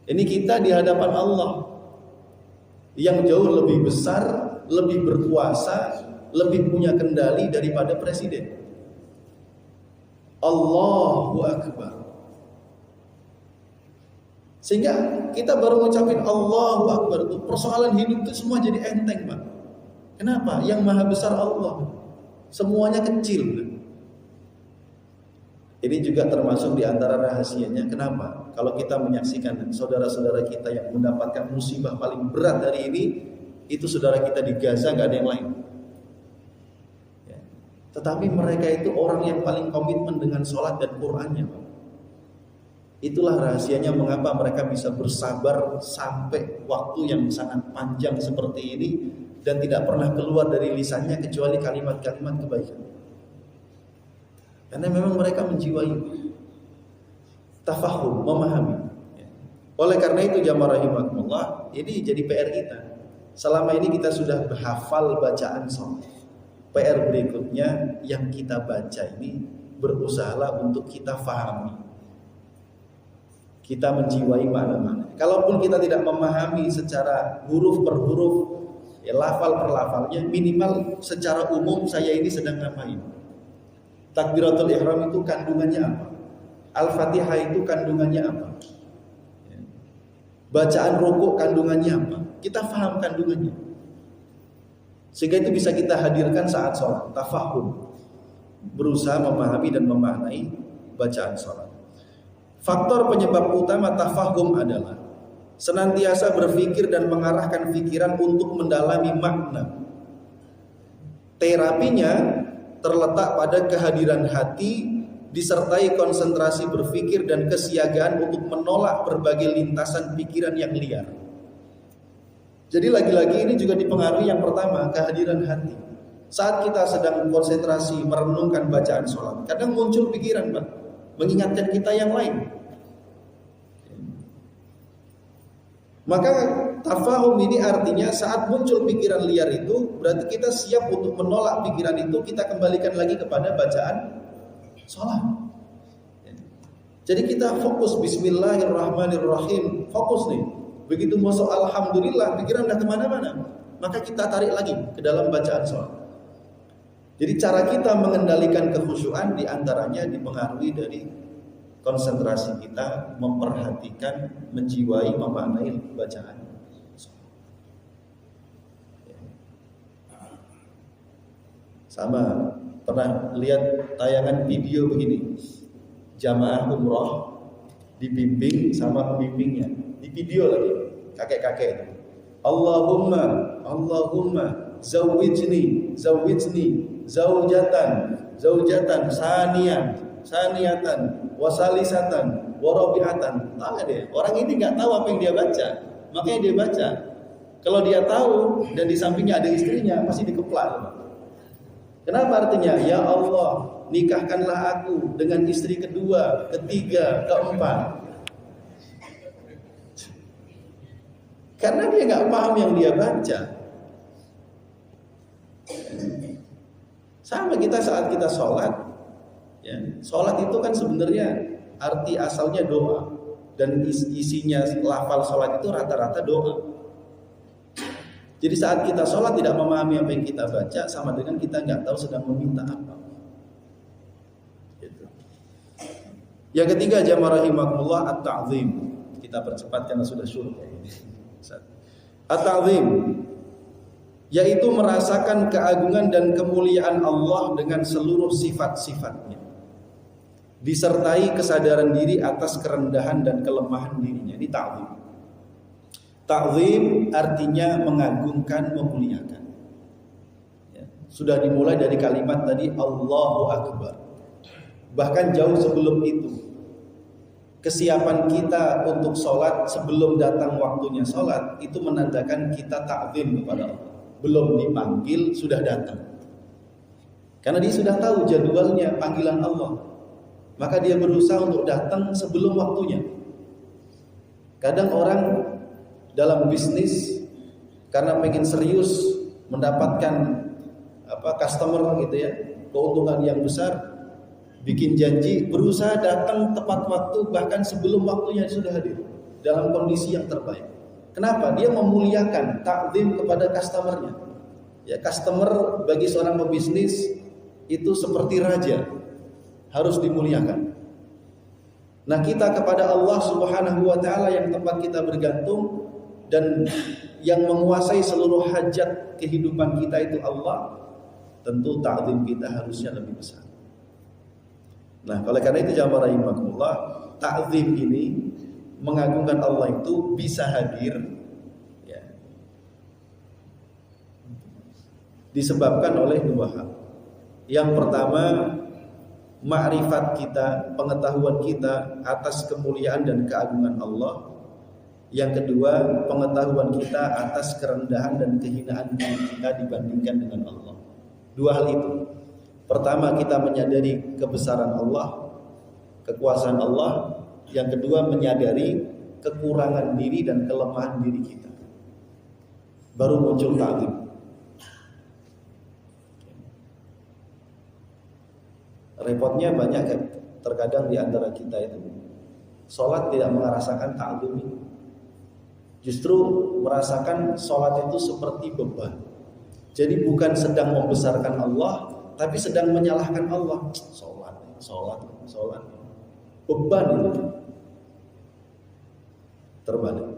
Ini kita di hadapan Allah yang jauh lebih besar, lebih berkuasa, lebih punya kendali daripada presiden. Allahu Akbar. Sehingga kita baru mengucapkan Allahu Akbar itu persoalan hidup itu semua jadi enteng, Pak. Kenapa? Yang maha besar Allah. Semuanya kecil. Ini juga termasuk di antara rahasianya. Kenapa? Kalau kita menyaksikan saudara-saudara kita yang mendapatkan musibah paling berat hari ini, itu saudara kita di Gaza, nggak ada yang lain. Ya. Tetapi mereka itu orang yang paling komitmen dengan sholat dan Qur'annya. Itulah rahasianya mengapa mereka bisa bersabar sampai waktu yang sangat panjang seperti ini dan tidak pernah keluar dari lisannya kecuali kalimat-kalimat kebaikan. Karena memang mereka menjiwai tafahum, memahami. Oleh karena itu jamaah rahimakumullah, ini jadi PR kita. Selama ini kita sudah berhafal bacaan sholat. PR berikutnya yang kita baca ini berusahalah untuk kita fahami. Kita menjiwai makna-makna. Kalaupun kita tidak memahami secara huruf per huruf, ya lafal per lafalnya, minimal secara umum saya ini sedang ngapain. Takbiratul ihram itu kandungannya apa? Al-Fatihah itu kandungannya apa? Bacaan rukuk kandungannya apa? Kita paham kandungannya. Sehingga itu bisa kita hadirkan saat sholat. Tafahum. Berusaha memahami dan memaknai bacaan sholat. Faktor penyebab utama tafahum adalah senantiasa berpikir dan mengarahkan pikiran untuk mendalami makna. Terapinya terletak pada kehadiran hati disertai konsentrasi berpikir dan kesiagaan untuk menolak berbagai lintasan pikiran yang liar. Jadi lagi-lagi ini juga dipengaruhi yang pertama, kehadiran hati. Saat kita sedang konsentrasi merenungkan bacaan sholat, kadang muncul pikiran, Pak, mengingatkan kita yang lain. Maka tafahum ini artinya saat muncul pikiran liar itu berarti kita siap untuk menolak pikiran itu, kita kembalikan lagi kepada bacaan sholat. Jadi kita fokus bismillahirrahmanirrahim, fokus nih. Begitu masuk alhamdulillah, pikiran udah kemana-mana, maka kita tarik lagi ke dalam bacaan sholat. Jadi cara kita mengendalikan kekhusyuan diantaranya dipengaruhi dari konsentrasi kita, memperhatikan, menjiwai, memaknai bacaan. Sama, pernah lihat tayangan video begini, jamaah umroh dibimbing sama pembimbingnya, di video lagi, kakek-kakek itu. Allahumma zawwijni zaujatan saniyatan wasalisatan warabiatan. Tahu deh, orang ini nggak tahu apa yang dia baca, makanya dia baca. Kalau dia tahu dan di sampingnya ada istrinya, pasti dikeplak. Kenapa artinya? Ya Allah, nikahkanlah aku dengan istri kedua, ketiga, keempat. Karena dia nggak paham yang dia baca. Sama kita saat kita sholat, ya, sholat itu kan sebenarnya arti asalnya doa dan isinya lafal sholat itu rata-rata doa. Jadi saat kita sholat tidak memahami apa yang kita baca, sama dengan kita nggak tahu sedang meminta apa. Gitu. Yang ketiga jamaah rahimakumullah at-ta'zim. Kita percepat karena sudah syuruh. At-ta'zim, yaitu merasakan keagungan dan kemuliaan Allah dengan seluruh sifat-sifatnya, disertai kesadaran diri atas kerendahan dan kelemahan dirinya. Ini ta'zim. Ta'zim artinya mengagungkan, memuliakan. Ya, sudah dimulai dari kalimat tadi Allahu Akbar. Bahkan jauh sebelum itu, kesiapan kita untuk sholat sebelum datang waktunya sholat itu menandakan kita ta'zim kepada Allah. Belum dipanggil sudah datang. Karena dia sudah tahu jadwalnya panggilan Allah, maka dia berusaha untuk datang sebelum waktunya. Kadang orang dalam bisnis karena pengen serius mendapatkan customer gitu ya, keuntungan yang besar, bikin janji, berusaha datang tepat waktu bahkan sebelum waktunya sudah hadir dalam kondisi yang terbaik. Kenapa? Dia memuliakan, takzim kepada customernya. Ya, customer bagi seorang pebisnis itu seperti raja, harus dimuliakan. Nah, kita kepada Allah Subhanahu wa taala yang tempat kita bergantung dan yang menguasai seluruh hajat kehidupan kita itu Allah, tentu ta'zim kita harusnya lebih besar. Nah, oleh karena itu jamaah rahimakumullah, ta'zim ini mengagungkan Allah itu bisa hadir ya, disebabkan oleh dua hal. Yang pertama, ma'rifat kita, pengetahuan kita atas kemuliaan dan keagungan Allah. Yang kedua, pengetahuan kita atas kerendahan dan kehinaan kita dibandingkan dengan Allah. Dua hal itu. Pertama, kita menyadari kebesaran Allah, kekuasaan Allah. Yang kedua, menyadari kekurangan diri dan kelemahan diri kita. Baru muncul ta'zim. Repotnya banyak terkadang di antara kita itu sholat tidak merasakan ta'zim ini. Justru merasakan sholat itu seperti beban. Jadi bukan sedang membesarkan Allah, tapi sedang menyalahkan Allah. Sholat. Beban itu. Terbalik.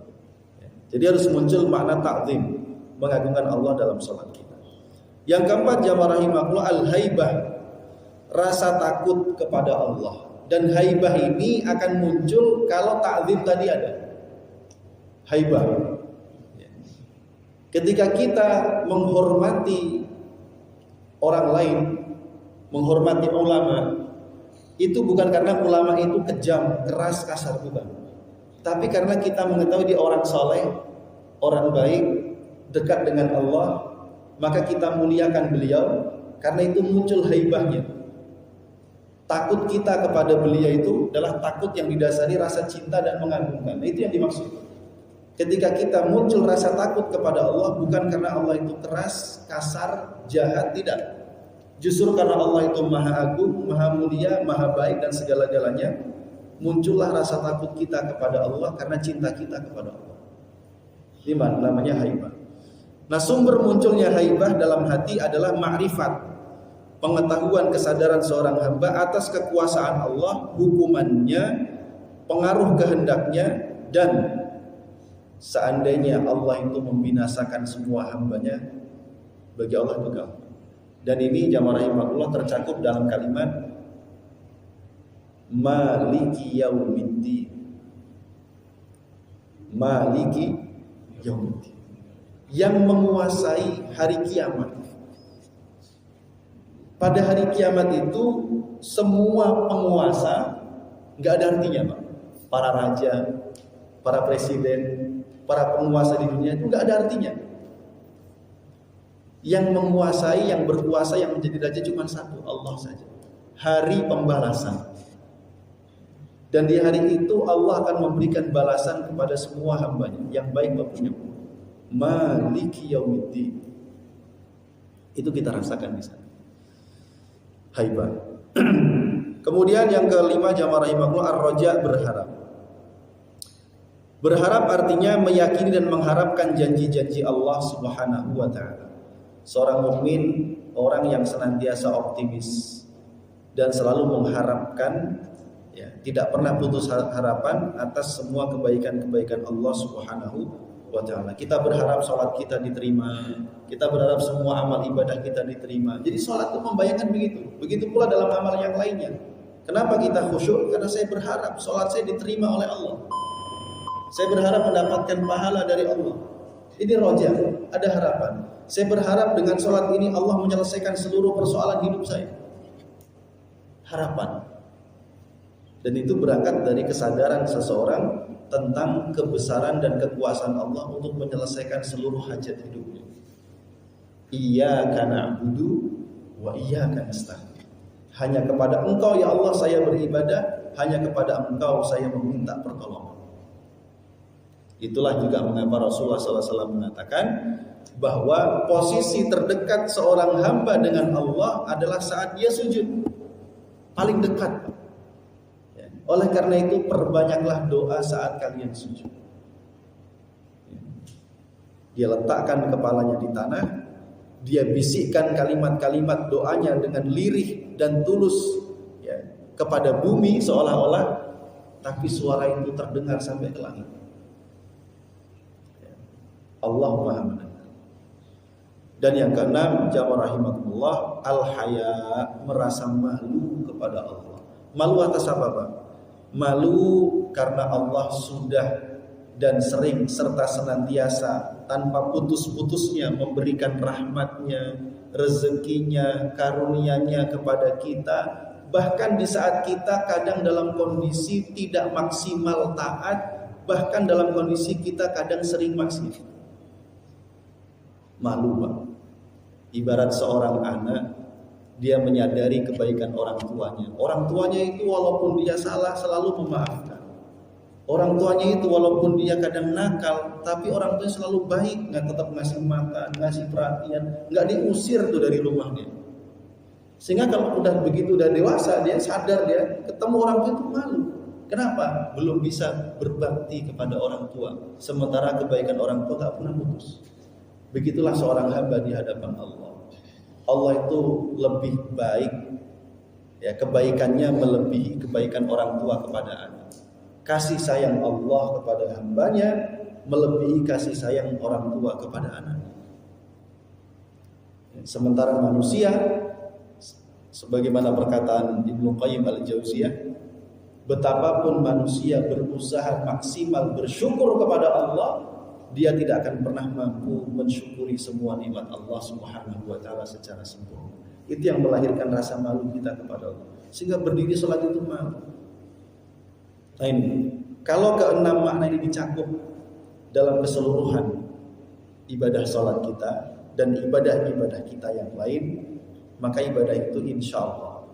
Jadi harus muncul makna ta'zim, mengagungkan Allah dalam sholat kita. Yang keempat, jamaah rahimakumullah, al-haibah, rasa takut kepada Allah. Dan haibah ini akan muncul kalau ta'zim tadi ada. Haibah. Ketika kita menghormati orang lain, menghormati ulama, itu bukan karena ulama itu kejam, keras, kasar, bukan. Tapi karena kita mengetahui dia orang soleh, orang baik, dekat dengan Allah, maka kita muliakan beliau. Karena itu muncul haibahnya. Takut kita kepada beliau itu adalah takut yang didasari rasa cinta dan mengagungkan. Itu yang dimaksud. Ketika kita muncul rasa takut kepada Allah, bukan karena Allah itu keras, kasar, jahat, tidak. Justru karena Allah itu maha agung, maha mulia, maha baik dan segala-galanya, muncullah rasa takut kita kepada Allah karena cinta kita kepada Allah. Ini namanya haibah. Nah, sumber munculnya haibah dalam hati adalah ma'rifat, pengetahuan kesadaran seorang hamba atas kekuasaan Allah, hukumannya, pengaruh kehendaknya, dan seandainya Allah itu membinasakan semua hambanya, bagi Allah itu gampang. Dan ini jamaah rahimakumullah tercakup dalam kalimat Maliki yaumiddin. Maliki yaumiddin, yang menguasai hari kiamat. Pada hari kiamat itu semua penguasa nggak ada artinya, Pak. Para raja, para presiden, para penguasa di dunia itu nggak ada artinya. Yang menguasai, yang berkuasa, yang menjadi raja cuma satu, Allah saja. Hari pembalasan. Dan di hari itu Allah akan memberikan balasan kepada semua hambanya, yang baik maupun yang buruk. Maliki yaumiddin. Itu kita rasakan di sana. Haibah. Kemudian yang kelima, jamaah rahimakumullah, ar-raja, berharap. Berharap artinya meyakini dan mengharapkan janji-janji Allah Subhanahu wa taala. Seorang mukmin, orang yang senantiasa optimis dan selalu mengharapkan, ya, tidak pernah putus harapan atas semua kebaikan-kebaikan Allah Subhanahu wa taala. Kita berharap sholat kita diterima, kita berharap semua amal ibadah kita diterima. Jadi sholat itu membayangkan begitu. Begitu pula dalam amal yang lainnya. Kenapa kita khusyuk? Karena saya berharap sholat saya diterima oleh Allah. Saya berharap mendapatkan pahala dari Allah. Ini roja, ada harapan. Saya berharap dengan sholat ini Allah menyelesaikan seluruh persoalan hidup saya. Harapan. Dan itu berangkat dari kesadaran seseorang tentang kebesaran dan kekuasaan Allah untuk menyelesaikan seluruh hajat hidupnya. Iyyaka na'budu wa iyyaka nasta'in. Hanya kepada Engkau ya Allah saya beribadah, hanya kepada Engkau saya meminta pertolongan. Itulah juga mengapa Rasulullah SAW mengatakan bahwa posisi terdekat seorang hamba dengan Allah adalah saat dia sujud, paling dekat. Oleh karena itu perbanyaklah doa saat kalian sujud. Dia letakkan kepalanya di tanah, dia bisikkan kalimat-kalimat doanya dengan lirih dan tulus, ya, kepada bumi seolah-olah, tapi suara itu terdengar sampai ke langit. Allah Maha mendengar. Dan yang keenam, jamaah rahimakumullah, al-haya, merasa malu kepada Allah. Malu atas apa, Pak? Malu karena Allah sudah dan sering serta senantiasa tanpa putus-putusnya memberikan rahmatnya, rezekinya, karunia-Nya kepada kita. Bahkan di saat kita kadang dalam kondisi tidak maksimal taat, bahkan dalam kondisi kita kadang sering maksiat. Malu, Pak. Ibarat seorang anak, dia menyadari kebaikan orang tuanya. Orang tuanya itu walaupun dia salah selalu memaafkan. Orang tuanya itu walaupun dia kadang nakal, tapi orang tuanya selalu baik, nggak tetap ngasih makan, ngasih perhatian, nggak diusir tuh dari rumahnya. Sehingga kalau udah begitu, udah dewasa, dia sadar dia ketemu orang tua itu malu. Kenapa? Belum bisa berbakti kepada orang tua, sementara kebaikan orang tua tak pernah putus. Begitulah seorang hamba di hadapan Allah. Allah itu lebih baik, ya, kebaikannya melebihi kebaikan orang tua kepada anak. Kasih sayang Allah kepada hambanya melebihi kasih sayang orang tua kepada anak. Sementara manusia, sebagaimana perkataan Ibnu Qayyim al-Jauziyah, betapapun manusia berusaha maksimal bersyukur kepada Allah, dia tidak akan pernah mampu mensyukuri semua nikmat Allah Subhanahu wa taala secara sempurna. Itu yang melahirkan rasa malu kita kepada Allah. Sehingga berdiri salat itu malu. Nah ini, kalau keenam makna ini dicakup dalam keseluruhan ibadah salat kita dan ibadah-ibadah kita yang lain, maka ibadah itu insya Allah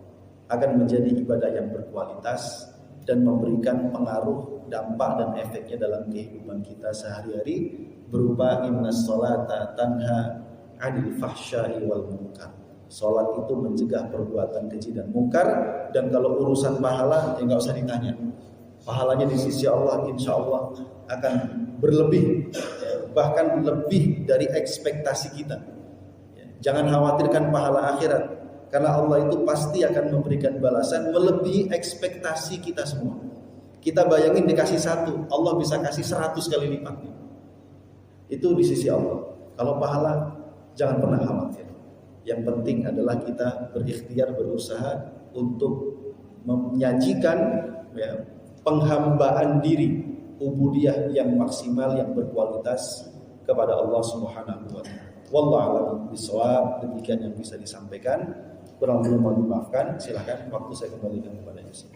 akan menjadi ibadah yang berkualitas dan memberikan pengaruh, dampak dan efeknya dalam kehidupan kita sehari-hari, berupa innas sholata tanha 'anil fahsya'i wal munkar. Salat itu mencegah perbuatan keji dan mungkar, dan kalau urusan pahala ya enggak usah ditanya. Pahalanya di sisi Allah insya Allah akan berlebih, bahkan lebih dari ekspektasi kita. Jangan khawatirkan pahala akhirat, karena Allah itu pasti akan memberikan balasan melebihi ekspektasi kita semua. Kita bayangin dikasih 1, Allah bisa kasih 100 kali lipatnya. Itu di sisi Allah. Kalau pahala jangan pernah khawatir. Yang penting adalah kita berikhtiar, berusaha untuk menyajikan, ya, penghambaan diri, ubudiyah yang maksimal, yang berkualitas kepada Allah Subhanahu wa taala. Wallahu a'lam bishawab. Demikian yang bisa disampaikan. Kurang lebih mohon dimaafkan. Silakan waktu saya kembalikan kepada Yusuf.